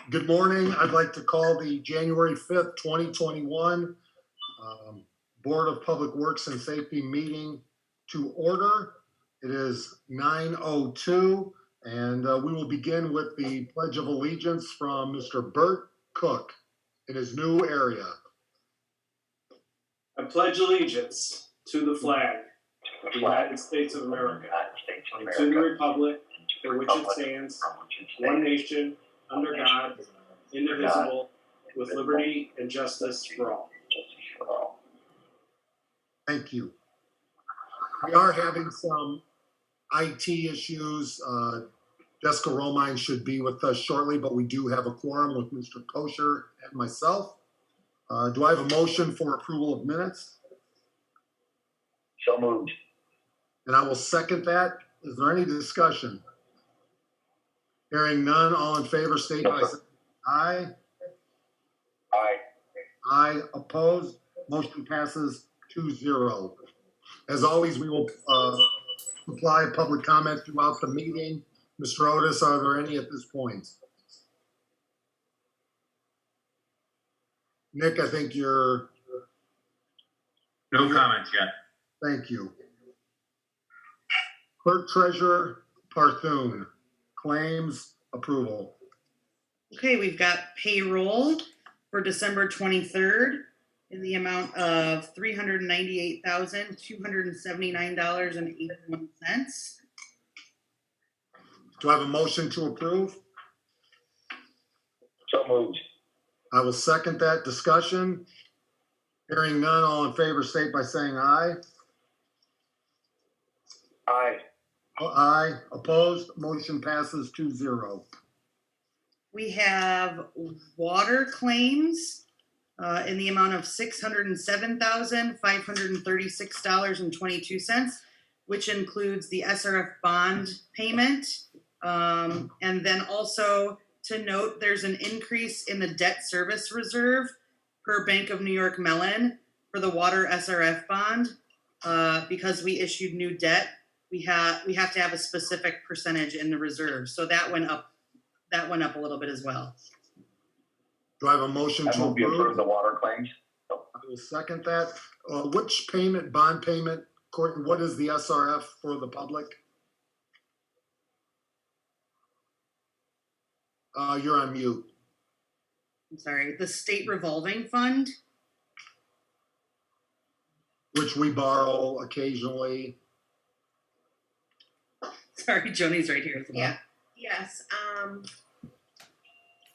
Good morning. I'd like to call the January 5th, 2021 Board of Public Works and Safety meeting to order. It is 9:02, and we will begin with the Pledge of Allegiance from Mr. Bert Cook in his new area. I pledge allegiance to the flag of the United States of America and to the republic for which it stands, one nation, under God, indivisible, with liberty and justice for all. Thank you. We are having some IT issues. Jessica Romine should be with us shortly, but we do have a quorum with Mr. Kosher and myself. Do I have a motion for approval of minutes? So moved. And I will second that. Is there any discussion? Hearing none, all in favor, state by saying aye. Aye. Aye, opposed, motion passes 2-0. As always, we will supply public comment throughout the meeting. Mr. Otis, are there any at this point? Nick, I think you're... No comments yet. Thank you. Clerk Treasurer Parthun, claims approval. Okay, we've got payroll for December 23rd in the amount of $398,279.81. Do I have a motion to approve? So moved. I will second that. Discussion. Hearing none, all in favor state by saying aye. Aye. Aye. Opposed? Motion passes 2-0. We have water claims in the amount of $607,536.22, which includes the SRF bond payment. And then also to note, there's an increase in the debt service reserve per Bank of New York Mellon for the water SRF bond. Because we issued new debt, we have to have a specific percentage in the reserve. So that went up a little bit as well. Do I have a motion to approve? The water claims. I will second that. Which payment, bond payment, Courtney, what is the SRF for the public? You're on mute. I'm sorry, the state revolving fund. Which we borrow occasionally. Sorry, Joni's right here as well. Yeah. Yes.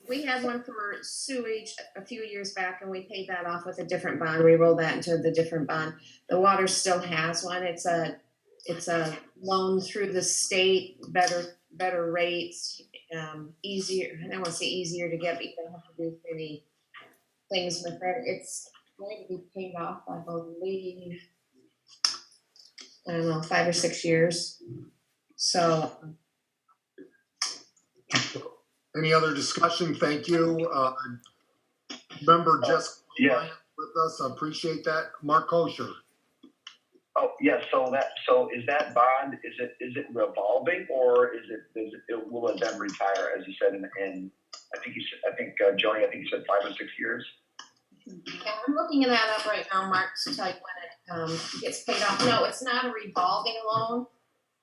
We had one for sewage a few years back, and we paid that off with a different bond. We rolled that into the different bond. The water still has one. It's a loan through the state, better rates, easier. I don't want to say easier to get, but you don't have to do any things with it. It's going to be paid off, I believe, I don't know, 5 or 6 years. So. Any other discussion? Thank you. Member Jessica with us. I appreciate that. Mark Kosher. Oh, yes. So is that bond, is it revolving, or will it then retire, as you said, in Joni, I think you said 5 or 6 years? Yeah, I'm looking that up right now, Mark, to tell you when it gets paid off. No, it's not a revolving loan.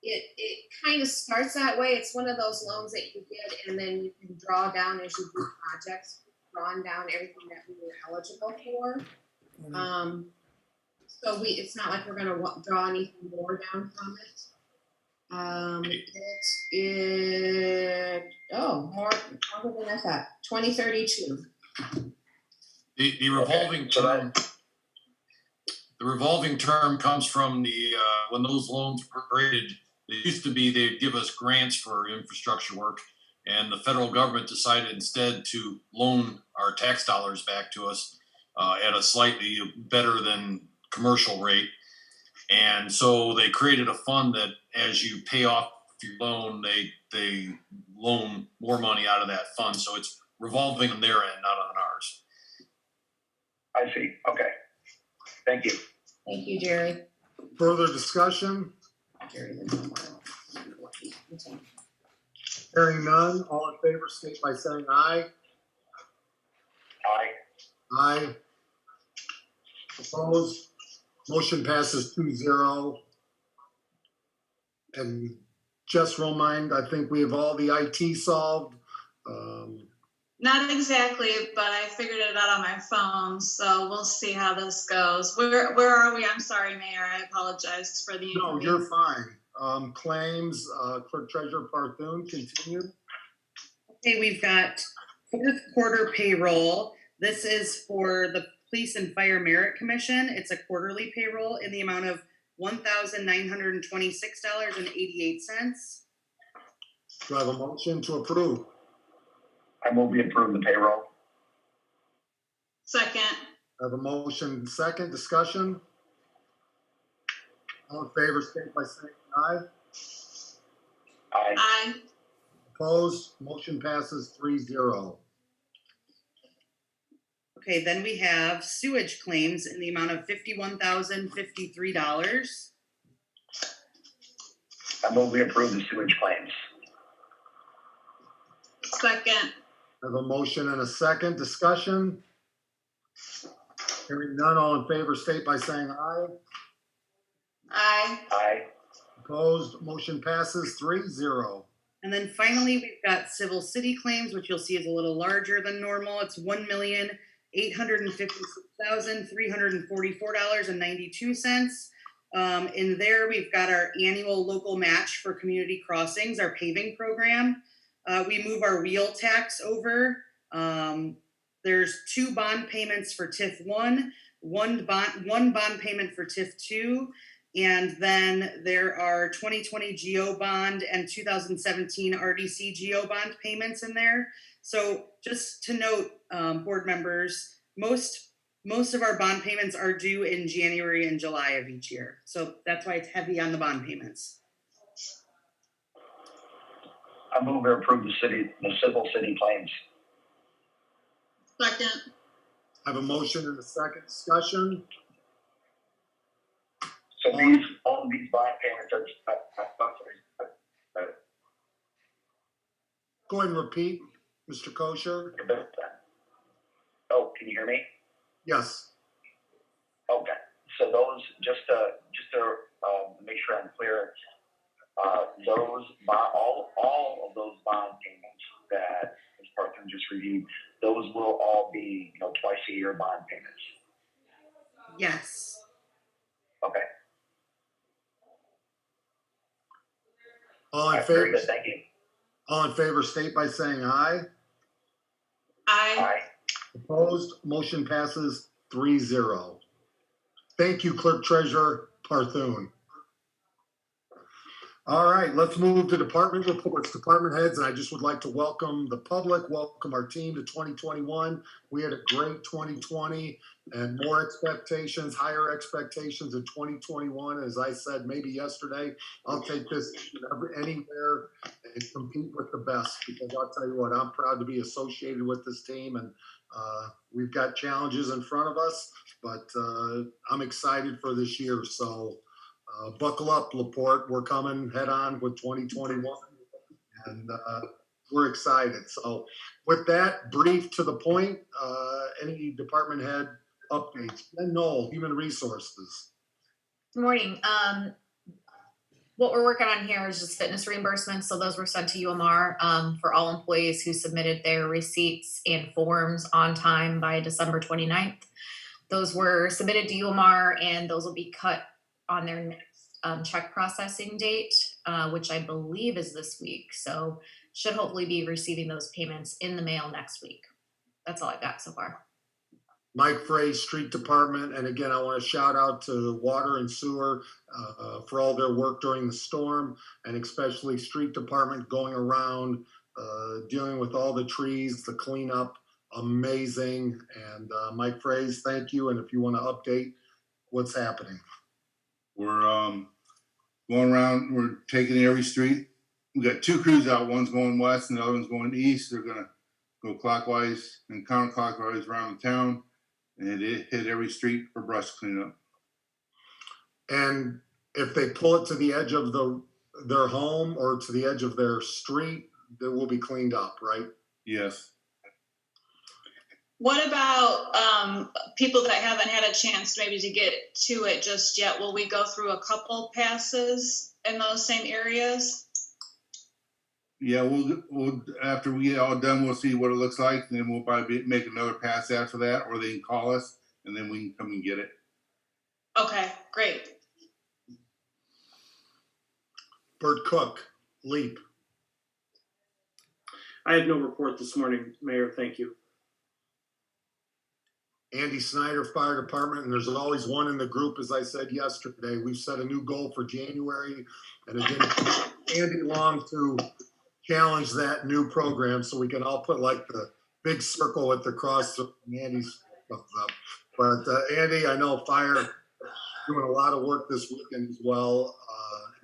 It kind of starts that way. It's one of those loans that you get, and then you can draw down as you do projects, drawing down everything that we were eligible for. So it's not like we're going to draw anything more down from it. More than I thought. 2032. The revolving term. The revolving term comes from the when those loans were created. It used to be they'd give us grants for infrastructure work, and the federal government decided instead to loan our tax dollars back to us at a slightly better than commercial rate. And so they created a fund that as you pay off your loan, they loan more money out of that fund. So it's revolving on their end, not on ours. I see. Okay. Thank you. Thank you, Jerry. Further discussion? Jerry, Hearing none, all in favor state by saying aye. Aye. Opposed? Motion passes 2-0. And just remind, I think we have all the IT solved. Not exactly, but I figured it out on my phone, so we'll see how this goes. Where are we? I'm sorry, Mayor. I apologize for the No, inconvenience. you're fine. Claims, Clerk Treasurer Parthun, continue. Okay, we've got fourth quarter payroll. This is for the Police and Fire Merit Commission. It's a quarterly payroll in the amount of $1,926.88. Do I have a motion to approve? I move we approve the payroll. Second. I have a motion second. Discussion? All in favor, state by saying aye. Aye. Aye. Opposed? Motion passes 3-0. Okay, then we have sewage claims in the amount of $51,053. I move we approve the sewage claims. Second. I have a motion and a second. Discussion? Hearing none, all in favor, state by saying aye. Aye. Aye. Opposed? Motion passes 3-0. And then finally, we've got civil city claims, which you'll see is a little larger than normal. It's $1,856,344.92. In there, we've got our annual local match for community crossings, our paving program. We move our wheel tax over. There's 2 bond payments for TIF 1, one bond payment for TIF 2, and then there are 2020 GO bond and 2017 RDC GO bond payments in there. So just to note, board members, most of our bond payments are due in January and July of each year. So that's why it's heavy on the bond payments. I move we approve the civil city claims. Second. I have a motion and a second. Discussion? So all of these bond payments are, Go ahead and repeat, Mr. Kosher. oh, can you hear me? Yes. Okay, so those, just to make sure I'm clear, all of those bond payments that Ms. Parthun just reviewed, those will all be, twice a year bond payments. Yes. Okay. All in Very favor? good, thank you. All in favor, state by saying aye. Aye. Aye. Opposed? Motion passes 3-0. Thank you, Clerk Treasurer Parthun. All right, let's move to department reports, department heads, and I just would like to welcome the public, welcome our team to 2021. We had a great 2020 and more expectations, higher expectations in 2021. As I said, maybe yesterday, I'll take this anywhere and compete with the best, because I'll tell you what, I'm proud to be associated with this team, and we've got challenges in front of us, but I'm excited for this year. So buckle up, LaPorte. We're coming head on with 2021, and we're excited. So with that, brief to the point, any department head updates? Ben Knoll, Human Resources. Good morning. What we're working on here is just fitness reimbursements. So those were sent to UMR for all employees who submitted their receipts and forms on time by December 29th. Those were submitted to UMR, and those will be cut on their next check processing date, which I believe is this week. So should hopefully be receiving those payments in the mail next week. That's all I've got so far. Mike Frey, Street Department, and again, I want to shout out to Water and Sewer for all their work during the storm, and especially Street Department going around, dealing with all the trees, the cleanup, amazing. And Mike Frey, thank you. And if you want to update what's happening. We're going around, we're taking every street. We got 2 crews out, one's going west and the other one's going east. They're gonna go clockwise and counterclockwise around the town and hit every street for brush cleanup. And if they pull it to the edge of their home or to the edge of their street, it will be cleaned up, right? Yes. What about people that haven't had a chance maybe to get to it just yet? Will we go through a couple passes in those same areas? Yeah, we'll after we get all done, we'll see what it looks like, and then we'll probably make another pass after that, or they can call us, and then we can come and get it. Okay, great. Bert Cook, LEAP. I had no report this morning, Mayor. Thank you. Andy Snyder, Fire Department, and there's always one in the group, as I said yesterday. We've set a new goal for January, and it didn't take Andy long to challenge that new program, so we can all put like the big circle with the cross so Andy's stuff up. But Andy, I know Fire doing a lot of work this weekend as well,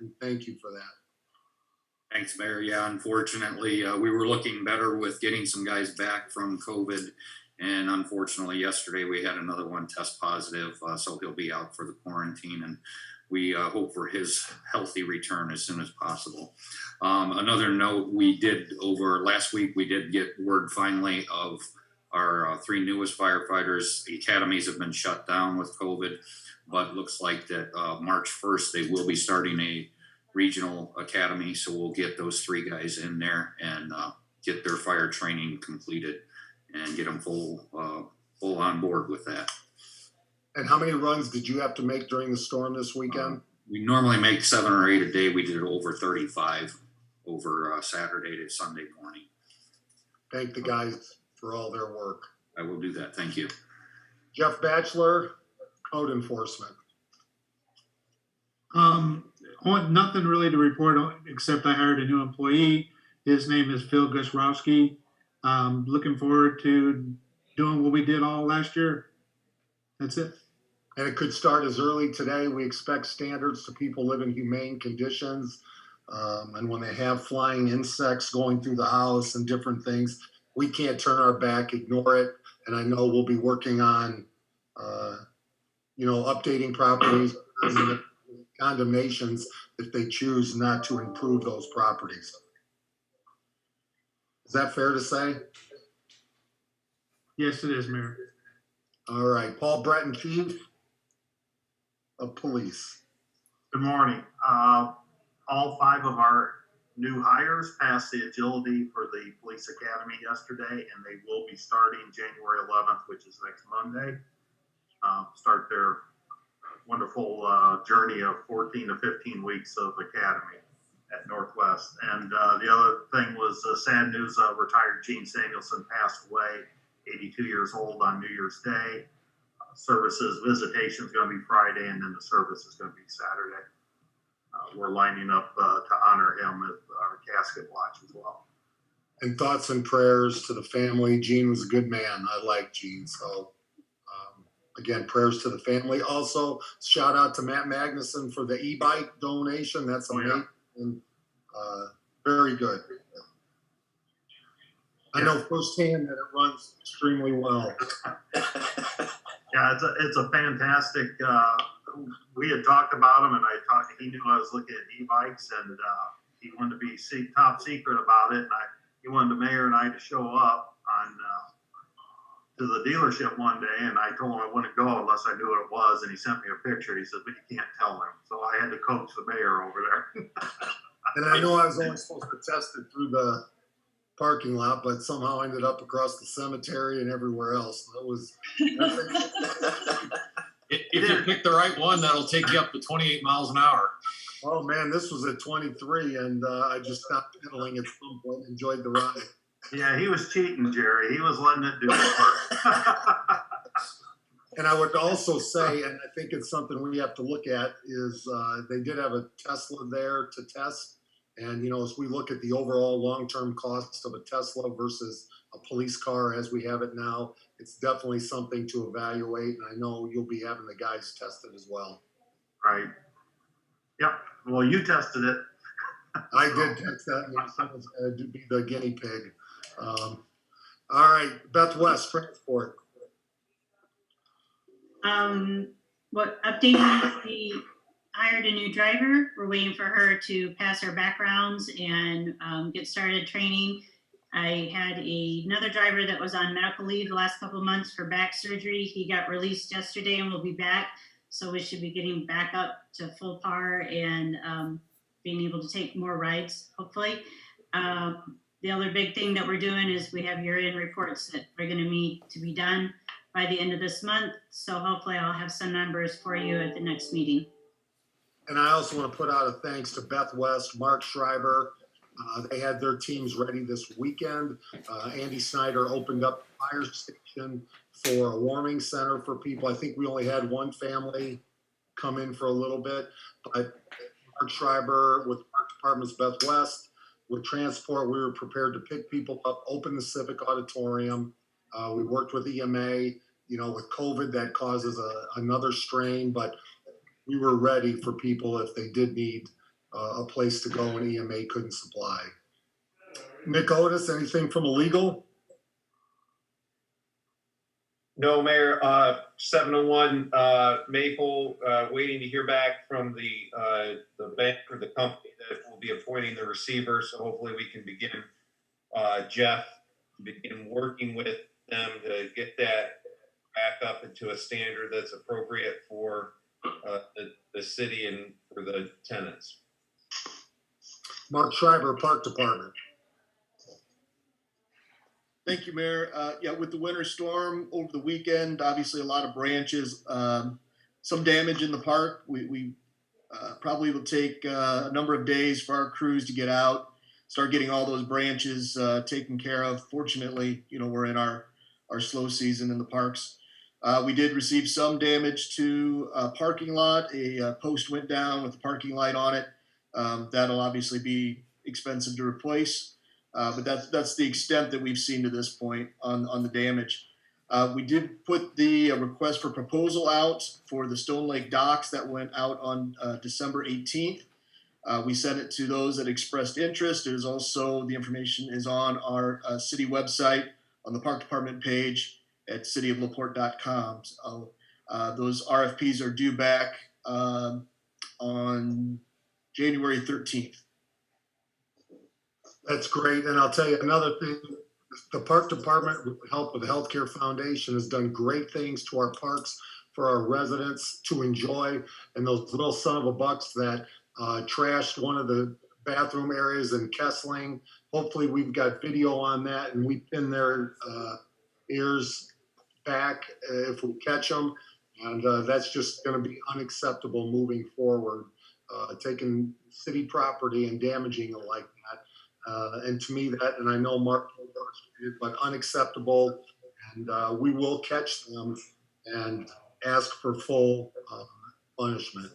and thank you for that. Thanks, Mayor. Yeah, unfortunately, we were looking better with getting some guys back from COVID. And unfortunately, yesterday we had another one test positive. So he'll be out for the quarantine. And we hope for his healthy return as soon as possible. Another note, last week, we did get word finally of our 3 newest firefighters. The academies have been shut down with COVID, but looks like that March 1st, they will be starting a regional academy, so we'll get those 3 guys in there and get their fire training completed and get them full on board with that. And how many runs did you have to make during the storm this weekend? We normally make 7 or 8 a day. We did over 35 over Saturday to Sunday morning. Thank the guys for all their work. I will do that. Thank you. Jeff Batchelor, Code Enforcement. Nothing really to report on, except I hired a new employee. His name is Phil Gushrowski. Looking forward to doing what we did all last year. That's it. And it could start as early today. We expect standards to people live in humane conditions. And when they have flying insects going through the house and different things, we can't turn our back, ignore it. And I know we'll be working on, updating properties, condemnations if they choose not to improve those properties. Is that fair to say? Yes, it is, Mayor. All right, Paul Breton, Chief of Police. Good morning. All 5 of our new hires passed the agility for the police academy yesterday, and they will be starting January 11th, which is next Monday. Start their wonderful journey of 14 to 15 weeks of academy at Northwest. And the other thing was sad news, retired Gene Samuelson passed away, 82 years old on New Year's Day. Services, visitation is going to be Friday, and then the service is going to be Saturday. We're lining up to honor him at our casket watch as well. And thoughts and prayers to the family. Gene was a good man. I like Gene. So, again, prayers to the family. Also, shout out to Matt Magnuson for the e-bike donation. That's amazing. And very good. I know firsthand that it runs extremely well. Yeah, it's a fantastic. We had talked about him, and he knew I was looking at e-bikes, and he wanted to be top secret about it. And he wanted the mayor and I to show up to the dealership one day, and I told him I wouldn't go unless I knew what it was, and he sent me a picture. He said, "But you can't tell him." So I had to coach the mayor over there. And I know I was only supposed to test it through the parking lot, but somehow ended up across the cemetery and everywhere else. That was. If you pick the right one, that'll take you up to 28 miles an hour. Oh man, this was at 23, and I just stopped pedaling at some point. Enjoyed the ride. Yeah, he was cheating, Jerry. He was letting it do the work. And I would also say, and I think it's something we have to look at, is they did have a Tesla there to test. And, as we look at the overall long-term cost of a Tesla versus a police car as we have it now, it's definitely something to evaluate. And I know you'll be having the guys tested as well. Right. Yep. Well, you tested it. I did test that. Someone's going to be the guinea pig. All right. Beth West, Transport. Updating, we hired a new driver. We're waiting for her to pass her backgrounds and get started training. I had another driver that was on medical leave the last couple of months for back surgery. He got released yesterday and will be back. So we should be getting back up to full par and being able to take more rides, hopefully. The other big thing that we're doing is we have urine reports that we're going to need to be done by the end of this month. So hopefully I'll have some numbers for you at the next meeting. And I also want to put out a thanks to Beth West, Mark Schreiber. They had their teams ready this weekend. Andy Snyder opened up the fire station for a warming center for people. I think we only had one family come in for a little bit, but Mark Schreiber with Park Department's Beth West, with transport, we were prepared to pick people up, open the Civic Auditorium. We worked with EMA. With COVID, that causes another strain, but we were ready for people if they did need a place to go and EMA couldn't supply. Nick Otis, anything from illegal? No, Mayor. 701 Maple, waiting to hear back from the bank or the company that will be appointing the receiver. So hopefully we can begin, Jeff, begin working with them to get that back up into a standard that's appropriate for the city and for the tenants. Mark Schreiber, Park Department. Thank you, Mayor. With the winter storm over the weekend, obviously a lot of branches, some damage in the park. We probably will take a number of days for our crews to get out, start getting all those branches taken care of. Fortunately, we're in our slow season in the parks. We did receive some damage to a parking lot. A post went down with a parking light on it. That'll obviously be expensive to replace. But that's the extent that we've seen to this point on the damage. We did put the request for proposal out for the Stone Lake docks that went out on December 18th. We sent it to those that expressed interest. There's also, the information is on our city website on the Park Department page at cityoflaporte.com. So those RFPs are due back on January 13th. That's great. And I'll tell you another thing, the Park Department, with the help of the Healthcare Foundation, has done great things to our parks for our residents to enjoy. And those little son of a bucks that trashed one of the bathroom areas in Kessling, hopefully we've got video on that and we pin their ears back if we catch them. And that's just going to be unacceptable moving forward, taking city property and damaging it like that. And to me that, and I know Mark, but unacceptable, and we will catch them and ask for full punishment.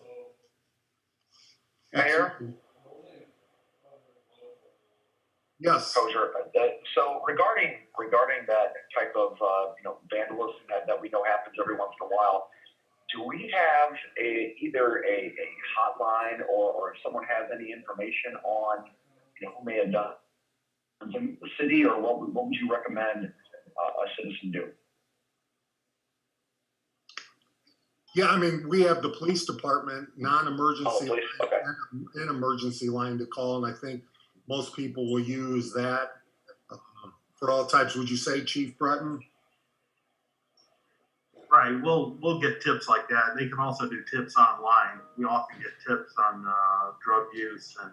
Mayor? Yes. So regarding that type of vandalism that we know happens every once in a while, do we have either a hotline or if someone has any information on who may have done in the city, or what would you recommend a citizen do? Yeah, I mean, we have the police department, non-emergency, Okay. an emergency line to call, and I think most people will use that for all types. Would you say, Chief Breton? Right, we'll get tips like that. They can also do tips online. We often get tips on drug use and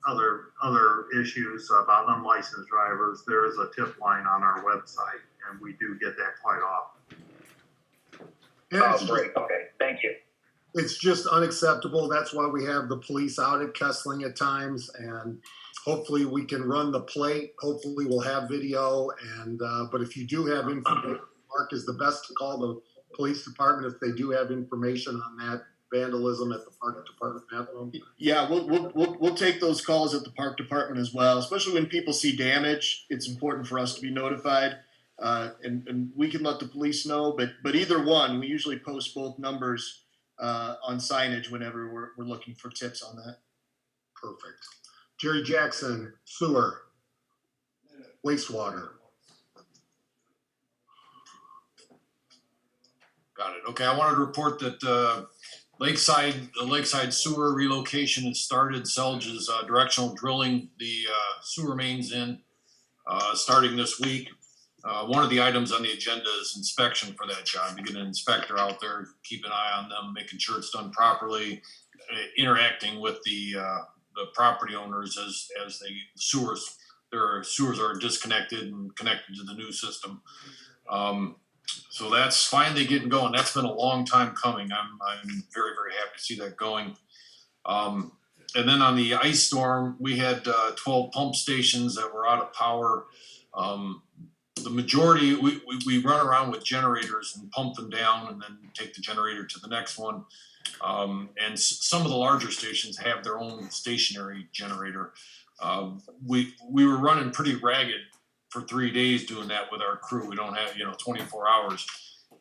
other issues about unlicensed drivers. There is a tip line on our website, and we do get that quite often. Great. Okay, thank you. It's just unacceptable. That's why we have the police out at Kessling at times, and hopefully we can run the plate. Hopefully we'll have video, and but if you do have information, Mark is the best to call the police department if they do have information on that vandalism at the Park Department bathroom. Yeah, we'll take those calls at the Park Department as well, especially when people see damage. It's important for us to be notified, and we can let the police know. But either one, we usually post both numbers on signage whenever we're looking for tips on that. Perfect. Jerry Jackson, sewer, wastewater. Got it. Okay, I wanted to report that the Lakeside sewer relocation has started. Selge is directional drilling the sewer mains in starting this week. One of the items on the agenda is inspection for that job. You get an inspector out there, keep an eye on them, making sure it's done properly, interacting with the property owners as their sewers are disconnected and connected to the new system. So that's finally getting going. That's been a long time coming. I'm very, very happy to see that going. And then on the ice storm, we had 12 pump stations that were out of power. The majority, we run around with generators and pump them down and then take the generator to the next one. And some of the larger stations have their own stationary generator. We were running pretty ragged for 3 days doing that with our crew. We don't have 24 hours.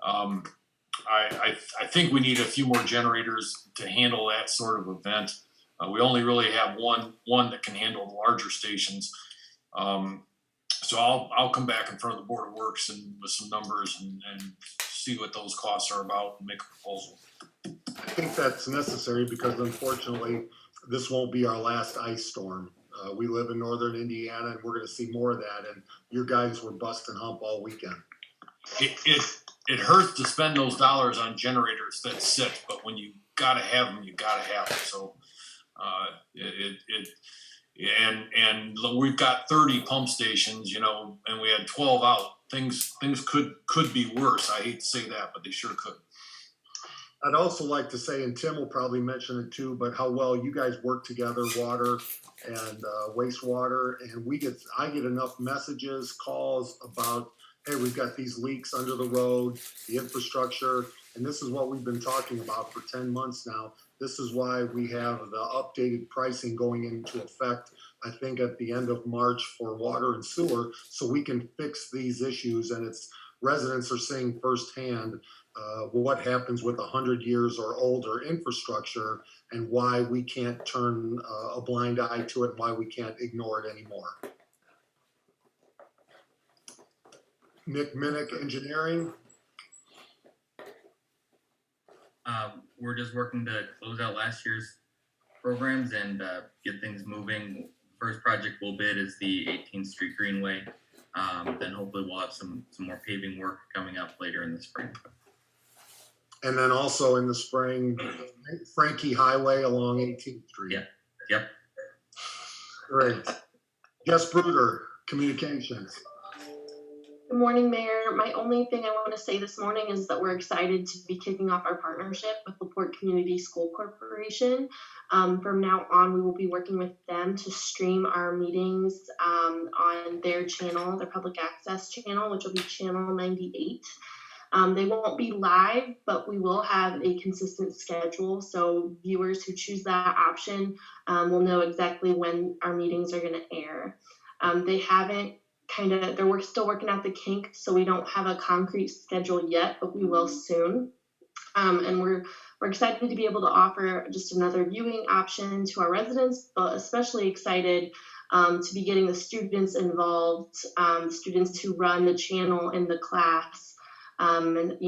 I think we need a few more generators to handle that sort of event. We only really have one that can handle the larger stations. So I'll come back in front of the Board of Works and with some numbers and see what those costs are about and make a proposal. I think that's necessary because unfortunately, this won't be our last ice storm. We live in northern Indiana and we're going to see more of that. And your guys were busting hump all weekend. It hurts to spend those dollars on generators that sit, but when you gotta have them, you gotta have them. So and we've got 30 pump stations, and we had 12 out. Things could be worse. I hate to say that, but they sure could. I'd also like to say, and Tim will probably mention it too, but how well you guys work together, water and wastewater. And I get enough messages, calls about, hey, we've got these leaks under the road, the infrastructure, and this is what we've been talking about for 10 months now. This is why we have the updated pricing going into effect, I think at the end of March for water and sewer, so we can fix these issues. And residents are seeing firsthand what happens with 100 years or older infrastructure and why we can't turn a blind eye to it and why we can't ignore it anymore. Nick Minnick, Engineering. We're just working to close out last year's programs and get things moving. First project we'll bid is the 18th Street Greenway. Then hopefully we'll have some more paving work coming up later in the spring. And then also in the spring, Frankie Highway along 18th Street. Yeah. Yep. Great. Jess Bruder, Communications. Good morning, Mayor. My only thing I want to say this morning is that we're excited to be kicking off our partnership with the Porte Community School Corporation. From now on, we will be working with them to stream our meetings on their channel, their public access channel, which will be channel 98. They won't be live, but we will have a consistent schedule. So viewers who choose that option will know exactly when our meetings are going to air. They haven't they're still working out the kink, so we don't have a concrete schedule yet, but we will soon. And we're excited to be able to offer just another viewing option to our residents, but especially excited to be getting the students involved, students who run the channel in the class, and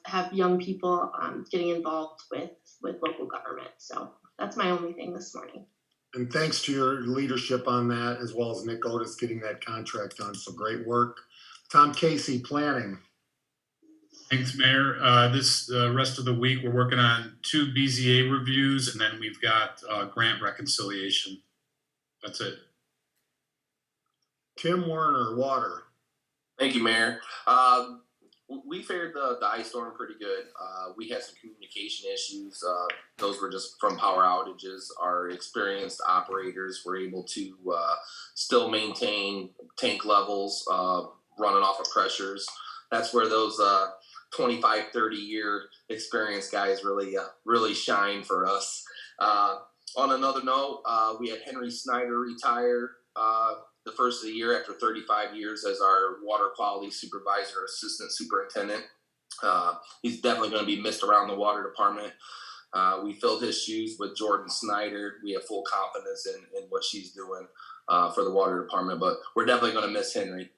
have young people getting involved with local government. So that's my only thing this morning. And thanks to your leadership on that, as well as Nick Otis getting that contract done. So great work. Tom Casey, Planning. Thanks, Mayor. This rest of the week, we're working on 2 BZA reviews, and then we've got grant reconciliation. That's it. Tim Werner, Water. Thank you, Mayor. We fared the ice storm pretty good. We had some communication issues. Those were just from power outages. Our experienced operators were able to still maintain tank levels, running off of pressures. That's where those 25, 30-year experienced guys really shine for us. On another note, we had Henry Snyder retire the first of the year after 35 years as our water quality supervisor, assistant superintendent. He's definitely going to be missed around the water department. We filled his shoes with Jordan Snyder. We have full confidence in what she's doing for the water department, but we're definitely going to miss Henry.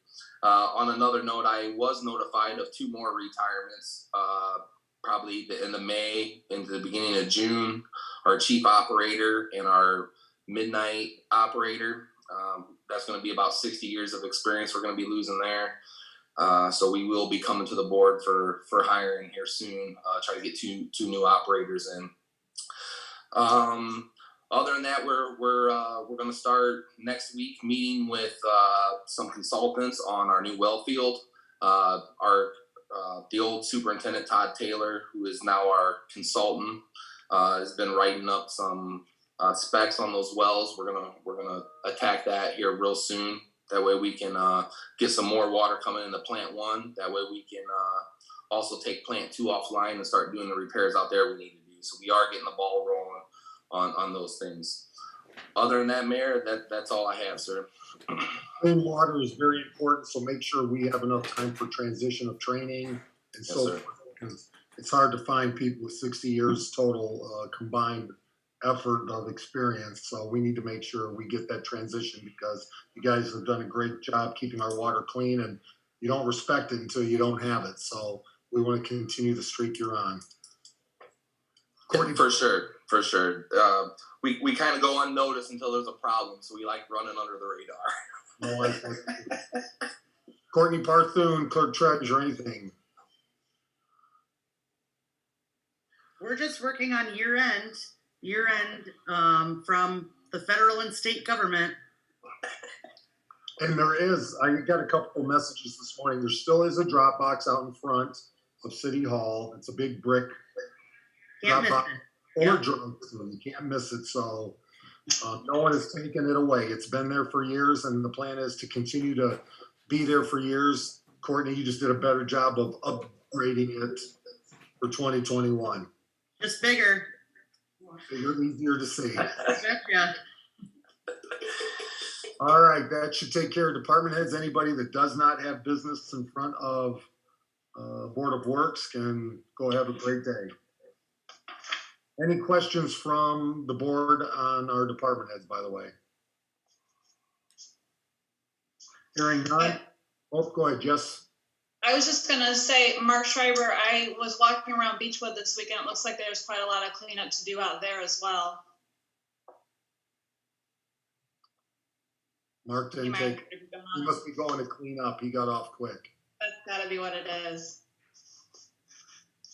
On another note, I was notified of 2 more retirements probably the end of May into the beginning of June. Our chief operator and our midnight operator. That's going to be about 60 years of experience we're going to be losing there. So we will be coming to the board for hiring here soon. Try to get two new operators in. Other than that, we're going to start next week meeting with some consultants on our new well field. The old superintendent Todd Taylor, who is now our consultant, has been writing up some specs on those wells. We're gonna attack that here real soon. That way we can get some more water coming into plant 1. That way we can also take plant 2 offline and start doing the repairs out there we need to do. So we are getting the ball rolling on those things. Other than that, Mayor, that's all I have, sir. Clean water is very important, so make sure we have enough time for transition of training and so forth. Because it's hard to find people with 60 years total combined effort of experience. So we need to make sure we get that transition, because you guys have done a great job keeping our water clean, and you don't respect it until you don't have it. So we want to continue the streak you're on. Courtney, for sure. We kind of go unnoticed until there's a problem, so we like running under the radar. No, Courtney Parthune, clerk treasurer, anything? We're just working on year end from the federal and state government. And I got a couple of messages this morning. There still is a drop box out in front of City Hall. It's a big brick Can't drop box. miss it. Or drugs, so you can't miss it. So no one has taken it away. It's been there for years, and the plan is to continue to be there for years. Courtney, you just did a better job of upgrading it for 2021. Just bigger. Easier to see. Yeah. All right, that should take care of department heads. Anybody that does not have business in front of Board of Works can go have a great day. Any questions from the board on our department heads, by the way? Hearing none. Oh, go ahead, Jess. I was just gonna say, Mark Schreiber, I was walking around Beechwood this weekend. It looks like there's quite a lot of cleanup to do out there as well. Mark didn't take, he must be going to clean up. He got off quick. That's gotta be what it is.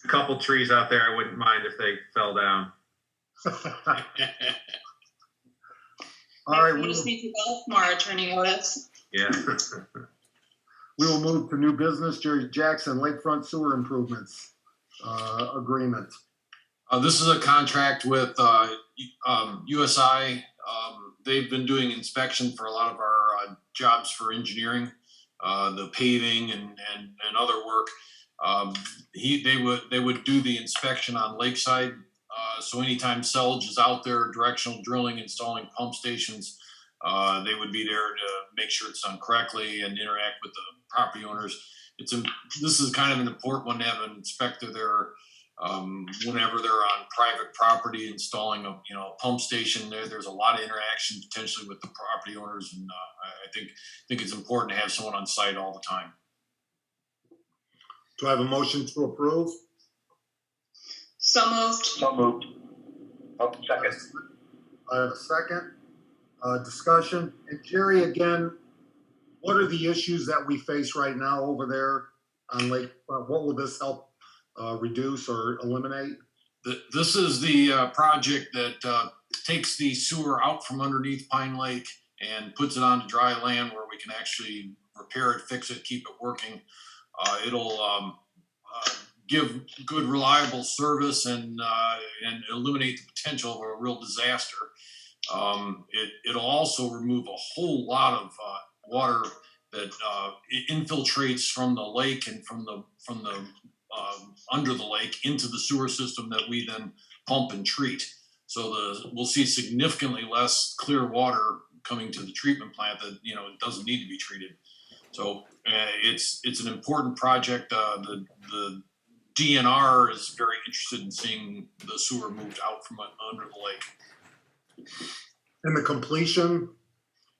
A couple trees out there, I wouldn't mind if they fell down. All right. We just need to golf more, Attorney Otis. Yeah. We will move to new business. Jerry Jackson, Lakefront Sewer Improvements Agreement. This is a contract with USI. They've been doing inspection for a lot of our jobs for engineering, the paving and other work. They would do the inspection on Lakeside. So anytime Sewage is out there directional drilling, installing pump stations, they would be there to make sure it's done correctly and interact with the property owners. This is kind of an important one to have an inspector there whenever they're on private property installing a pump station. There's a lot of interaction potentially with the property owners, and I think it's important to have someone on site all the time. Do I have a motion to approve? So moved. So moved. Oh, second. I have a second. Discussion. And Jerry, again, what are the issues that we face right now over there on Lake? What will this help reduce or eliminate? This is the project that takes the sewer out from underneath Pine Lake and puts it onto dry land where we can actually repair it, fix it, keep it working. It'll give good, reliable service and eliminate the potential of a real disaster. It'll also remove a whole lot of water that infiltrates from the lake and from the under the lake into the sewer system that we then pump and treat. So we'll see significantly less clear water coming to the treatment plant that it doesn't need to be treated. So it's an important project. The DNR is very interested in seeing the sewer moved out from under the lake. And the completion?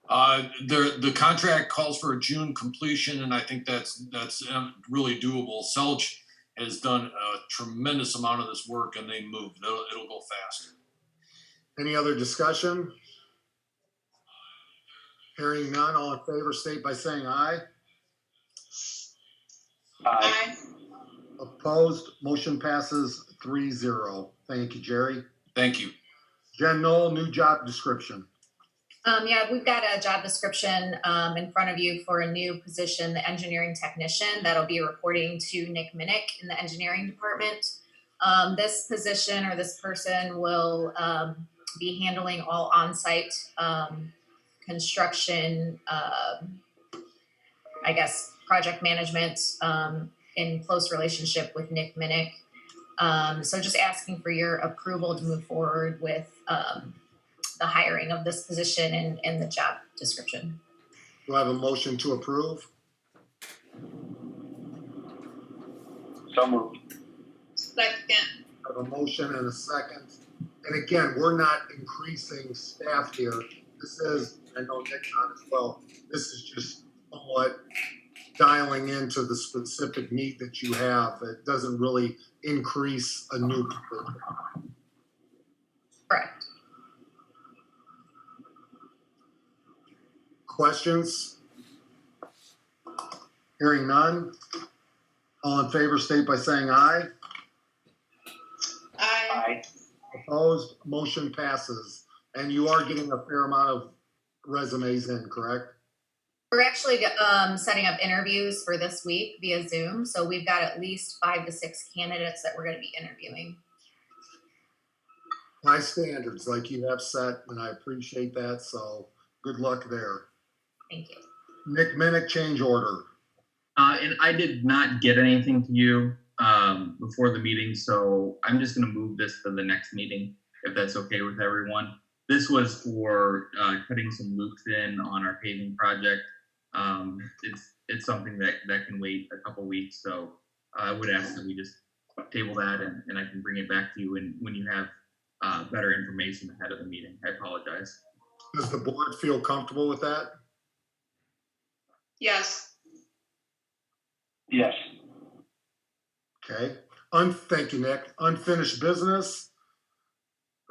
The contract calls for a June completion, and I think that's really doable. Sewage has done a tremendous amount of this work, and they moved. It'll go fast. Any other discussion? Hearing none, all in favor state by saying aye. Aye. Opposed, motion passes 3-0. Thank you, Jerry. Thank you. Jen Knoll, new job description. Yeah, we've got a job description in front of you for a new position, the engineering technician, that'll be reporting to Nick Minnick in the engineering department. This position or this person will be handling all on-site construction, I guess, project management in close relationship with Nick Minnick. So just asking for your approval to move forward with the hiring of this position and the job description. Do I have a motion to approve? So moved. Second. I have a motion and a second. And again, we're not increasing staff here. This is, I know Nick's on as well, this is just somewhat dialing into the specific need that you have. It doesn't really increase a new position. Correct. Questions? Hearing none. All in favor state by saying aye. Aye. Opposed, motion passes. And you are getting a fair amount of resumes in, correct? We're actually setting up interviews for this week via Zoom. So we've got at least 5 to 6 candidates that we're going to be interviewing. High standards like you have set, and I appreciate that. So good luck there. Thank you. Nick Minnick, change order. And I did not get anything to you before the meeting, so I'm just going to move this to the next meeting, if that's okay with everyone. This was for cutting some loops in on our paving project. It's something that can wait a couple weeks, so I would ask that we just table that and I can bring it back to you when you have better information ahead of the meeting. I apologize. Does the board feel comfortable with that? Yes. Yes. Okay. Thank you, Nick. Unfinished business.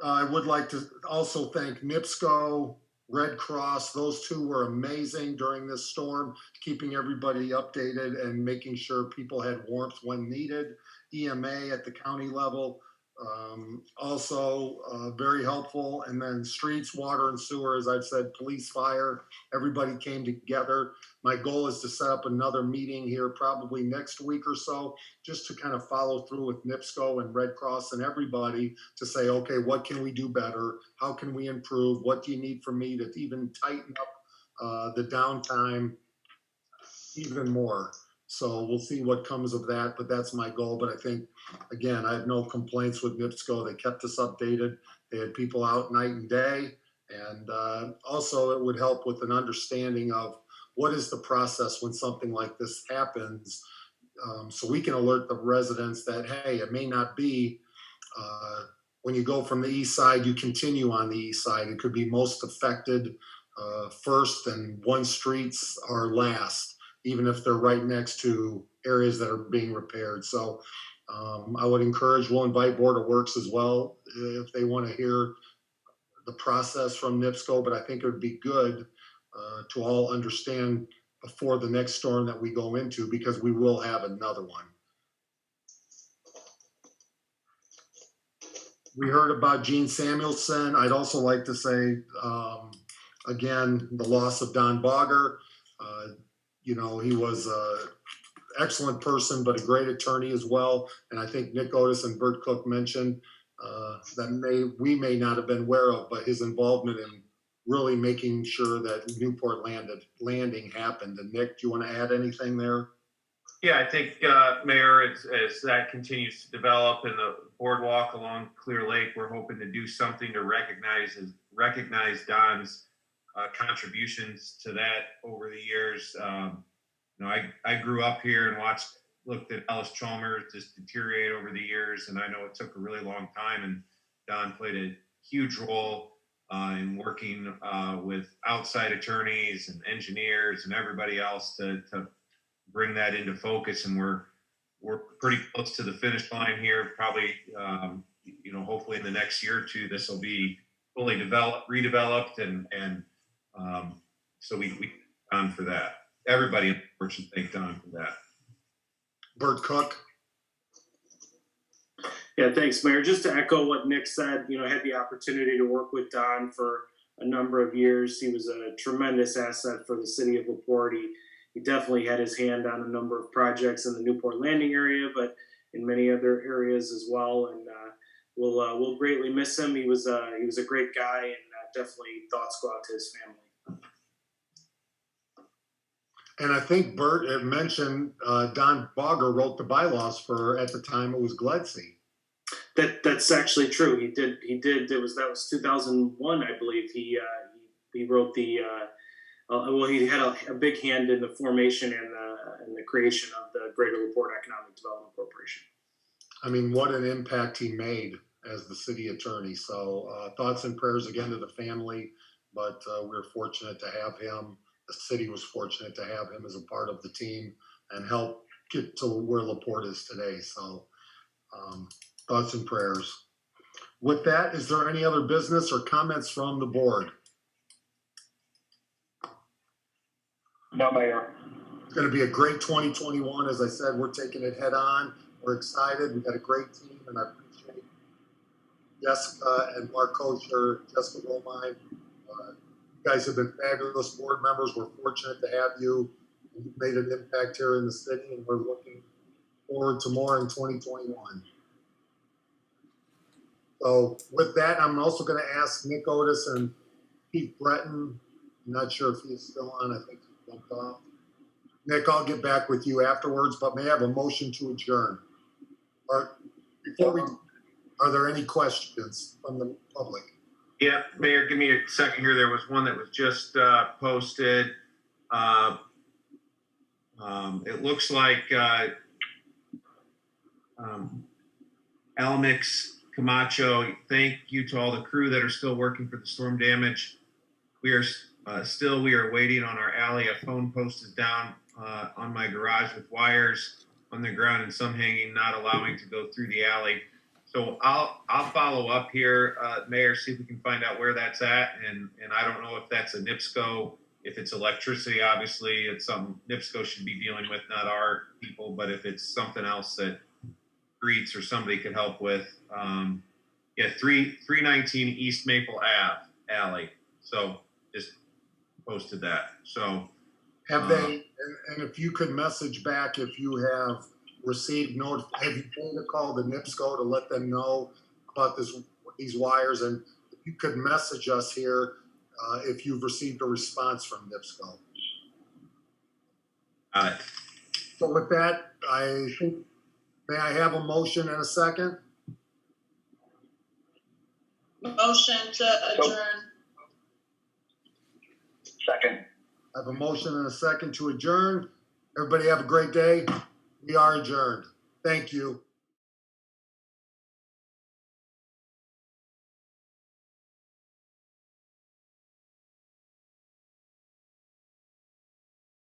I would like to also thank NIPSCO, Red Cross. Those two were amazing during this storm, keeping everybody updated and making sure people had warmth when needed. EMA at the county level, also very helpful. And then streets, water, and sewer, as I've said, police, fire, everybody came together. My goal is to set up another meeting here probably next week or so, just to kind of follow through with NIPSCO and Red Cross and everybody to say, okay, what can we do better? How can we improve? What do you need from me to even tighten up the downtime even more? So we'll see what comes of that, but that's my goal. But I think, again, I have no complaints with NIPSCO. They kept us updated. They had people out night and day. And also it would help with an understanding of what is the process when something like this happens, so we can alert the residents that, hey, it may not be when you go from the east side, you continue on the east side. It could be most affected first and one streets are last, even if they're right next to areas that are being repaired. So I would encourage, we'll invite Board of Works as well if they want to hear the process from NIPSCO, but I think it would be good to all understand before the next storm that we go into, because we will have another one. We heard about Gene Samuelson. I'd also like to say, again, the loss of Don Bogger. You know, he was an excellent person, but a great attorney as well. And I think Nick Otis and Bert Cook mentioned that we may not have been aware of, but his involvement in really making sure that Newport landing happened. And Nick, do you want to add anything there? Yeah, I think, Mayor, as that continues to develop in the boardwalk along Clear Lake, we're hoping to do something to recognize Don's contributions to that over the years. You know, I grew up here and looked at Ellis Chalmers just deteriorate over the years, and I know it took a really long time, and Don played a huge role in working with outside attorneys and engineers and everybody else to bring that into focus. And we're we're pretty close to the finish line here. Probably, hopefully in the next year or two, this will be fully redeveloped, and so we on for that. Everybody in the board should thank Don for that. Bert Cook. Yeah, thanks, Mayor. Just to echo what Nick said, I had the opportunity to work with Don for a number of years. He was a tremendous asset for the city of LaPorte. He definitely had his hand on a number of projects in the Newport Landing area, but in many other areas as well. And we'll greatly miss him. He was a great guy, and definitely thoughts go out to his family. And I think Bert had mentioned Don Bogger wrote the bylaws for, at the time it was Gledsey. That's actually true. He did. That was 2001, I believe. He wrote the. He had a big hand in the formation and the creation of the Greater LaPorte Economic Development Corporation. I mean, what an impact he made as the city attorney. So thoughts and prayers again to the family, but we're fortunate to have him. The city was fortunate to have him as a part of the team and help get to where LaPorte is today. So thoughts and prayers. With that, is there any other business or comments from the board? No, Mayor. It's going to be a great 2021. As I said, we're taking it head on. We're excited. We've got a great team, and I appreciate Jessica and Mark Kosher, Jessica Romine. You guys have been fabulous board members. We're fortunate to have you. You've made an impact here in the city, and we're looking forward to more in 2021. So with that, I'm also going to ask Nick Otis and Pete Breton. I'm not sure if he's still on. I think he jumped off. Nick, I'll get back with you afterwards, but may I have a motion to adjourn? Are there any questions from the public? Yeah, Mayor, give me a second here. There was one that was just posted. It looks like Alamix Camacho, thank you to all the crew that are still working for the storm damage. We are waiting on our alley. A phone post is down on my garage with wires on the ground and some hanging, not allowing to go through the alley. So I'll follow up here, Mayor, see if we can find out where that's at. And I don't know if that's a NIPSCO. If it's electricity, obviously it's something NIPSCO should be dealing with, not our people. But if it's something else that Greets or somebody could help with, 319 East Maple Ave alley. So just posted that. So have they? And if you could message back if you have received have you made a call to NIPSCO to let them know about these wires, and if you could message us here if you've received a response from NIPSCO. So with that, I think, may I have a motion and a second? Motion to adjourn. Second. I have a motion and a second to adjourn. Everybody have a great day. We are adjourned. Thank you.